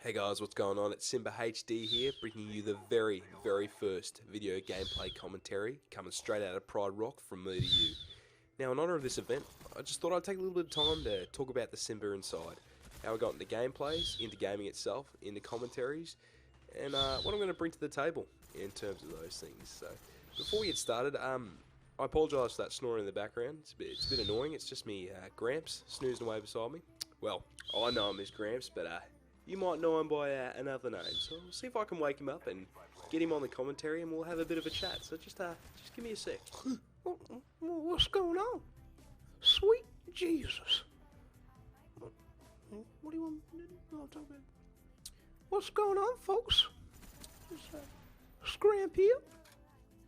Hey guys, what's going on? It's SimbaaHD here, bringing you the very first video gameplay commentary coming straight out of Pride Rock from me to you. Now, in honour of this event, I just thought I'd take a little bit of time to talk about the Simbaa inside, how I got into gameplays, into gaming itself, into commentaries, and what I'm going to bring to the table in terms of those things. So, before we get started, I apologise for that snoring in the background. It's a bit annoying. It's just me, Gramps, snoozing away beside me. Well, I know him as Gramps, but you might know him by another name, so I'll see if I can wake him up and get him on the commentary, and we'll have a bit of a chat. So just give me a sec. What's going on? Sweet Jesus. What do you want me to talk about? What's going on, folks? It's Scramp here.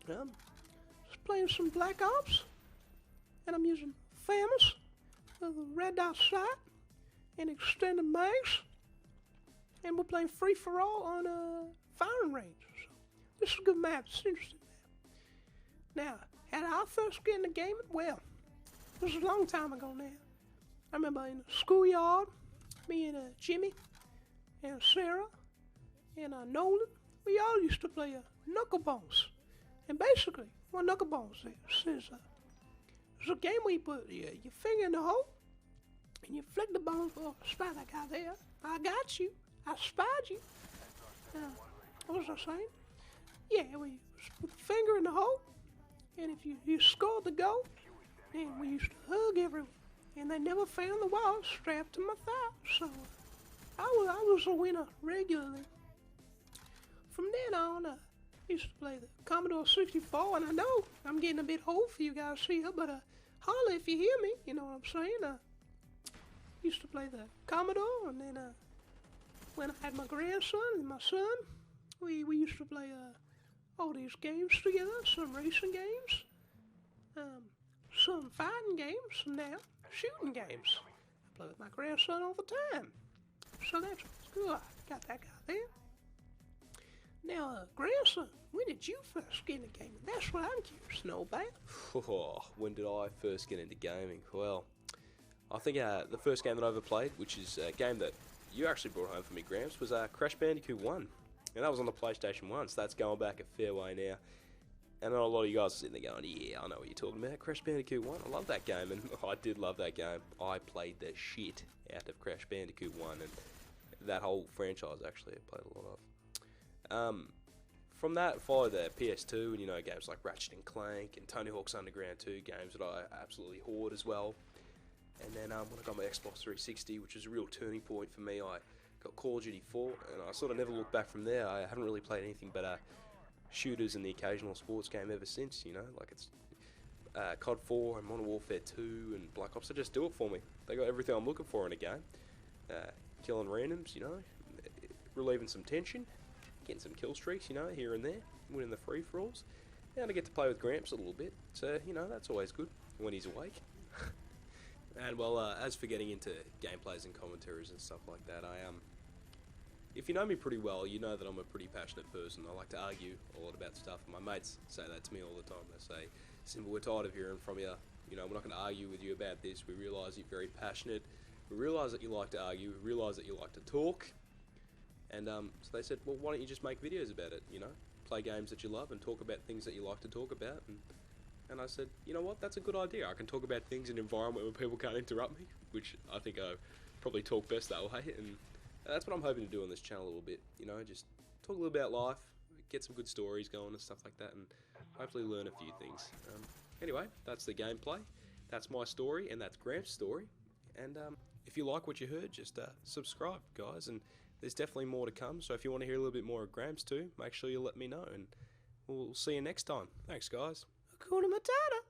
Just playing some Black Ops, and I'm using Famous, the red dot sight, and extended mags. And we're playing free for all on firing range. So this is a good map. It's an interesting map. Now, how did I first get into gaming? Well, this is a long time ago now. I remember in the schoolyard, me and Jimmy and Sarah and Nolan, we all used to play knucklebones. And basically, what knucklebones is it's a game where you put your finger in the hole and you flick the bone for a spot that guy there. I got you. I spied you. What was I saying? Yeah, we put the finger in the hole, and if you scored the goal, then we used to hug everyone, and they never found the wallet strapped to my thigh. So I was a winner regularly. From then on, I used to play the Commodore 64, and I know I'm getting a bit old for you guys here, but holler if you hear me. You know what I'm saying? Used to play the Commodore, and then when I had my grandson and my son, we used to play all these games together, some racing games, some fighting games, some now shooting games. I play with my grandson all the time. So that's good. I got that guy there. Now, grandson, when did you first get into gaming? That's what I'm curious to know about. When did I first get into gaming? Well, I think the first game that I ever played, which is a game that you actually brought home for me, Gramps, was Crash Bandicoot 1. And that was on the PlayStation 1, so that's going back a fair way now. And I know a lot of you guys are sitting there going, yeah, I know what you're talking about, Crash Bandicoot 1. I love that game, and I did love that game. I played the shit out of Crash Bandicoot 1, and that whole franchise, actually, I played a lot of. From that, followed the PS2, and, you know, games like Ratchet and Clank and Tony Hawk's Underground 2, games that I absolutely hoard as well. And then when I got my Xbox 360, which was a real turning point for me, I got Call of Duty 4, and I sort of never looked back from there. I haven't really played anything but shooters and the occasional sports game ever since, you know, like it's COD 4 and Modern Warfare 2 and Black Ops. They just do it for me. They got everything I'm looking for in a game. Killing randoms, you know, relieving some tension, getting some kill streaks, you know, here and there, winning the free-for-alls. And I get to play with Gramps a little bit, so, you know, that's always good when he's awake. And well, as for getting into gameplays and commentaries and stuff like that, if you know me pretty well, you know that I'm a pretty passionate person. I like to argue a lot about stuff. My mates say that to me all the time. They say, Simba, we're tired of hearing from you. You know, we're not going to argue with you about this. We realise you're very passionate. We realise that you like to argue. We realise that you like to talk. And so they said, well, why don't you just make videos about it, you know? Play games that you love and talk about things that you like to talk about. And I said, you know what, that's a good idea. I can talk about things in an environment where people can't interrupt me, which I think I probably talk best that way. And that's what I'm hoping to do on this channel a little bit. You know, just talk a little about life, get some good stories going and stuff like that, and hopefully learn a few things. Anyway, that's the gameplay. That's my story, and that's Gramps' story. And if you like what you heard, just subscribe, guys. And there's definitely more to come. So if you want to hear a little bit more of Gramps too, make sure you let me know. And we'll see you next time. Thanks, guys. Hakuna Matata.